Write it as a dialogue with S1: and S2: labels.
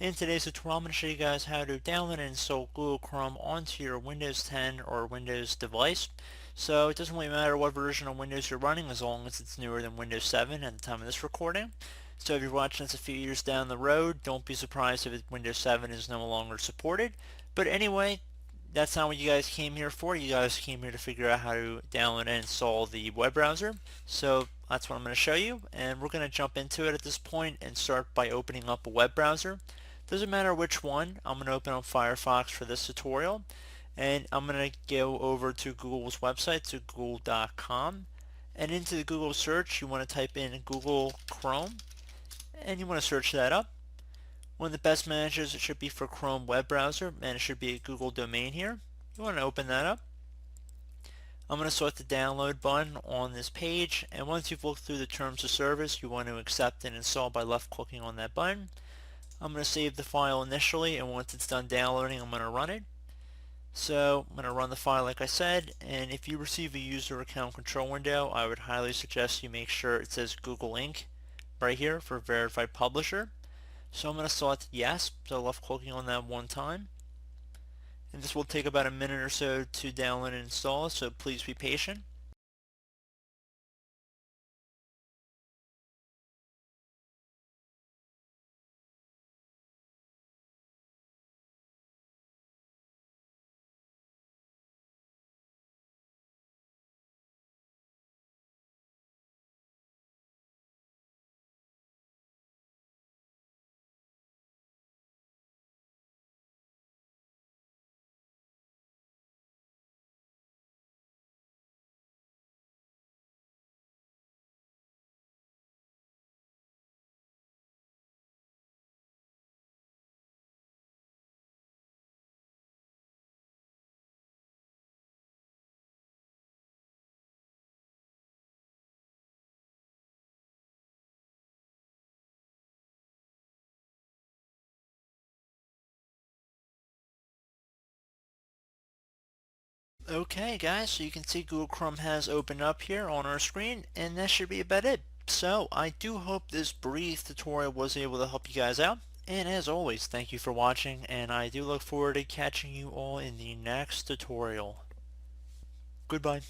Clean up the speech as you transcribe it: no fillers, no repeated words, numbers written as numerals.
S1: In today's tutorial, I'm going to show you guys how to download and install Google Chrome onto your Windows 10 or Windows device. So it doesn't really matter what version of Windows you're running as long as it's newer than Windows 7 at the time of this recording. So if you're watching this a few years down the road, don't be surprised if Windows 7 is no longer supported. But anyway, that's not what you guys came here for. You guys came here to figure out how to download and install the web browser. So that's what I'm going to show you, and we're going to jump into it at this point and start by opening up a web browser. Doesn't matter which one. I'm going to open up Firefox for this tutorial, and I'm going to go over to Google's website, to google.com, and into the Google search you want to type in Google Chrome, and you want to search that up. One of the best managers it should be for Chrome web browser, and it should be a Google domain here. You want to open that up. I'm going to select the download button on this page, and once you've looked through the terms of service, you want to accept and install by left clicking on that button. I'm going to save the file initially, and once it's done downloading, I'm going to run it. So I'm going to run the file like I said, and if you receive a user account control window, I would highly suggest you make sure it says Google Inc. right here for verified publisher. So I'm going to select yes, so left clicking on that one time. And this will take about a minute or so to download and install, so please be patient. Okay guys, so you can see Google Chrome has opened up here on our screen, and that should be about it. So I do hope this brief tutorial was able to help you guys out, and as always, thank you for watching, and I do look forward to catching you all in the next tutorial. Goodbye.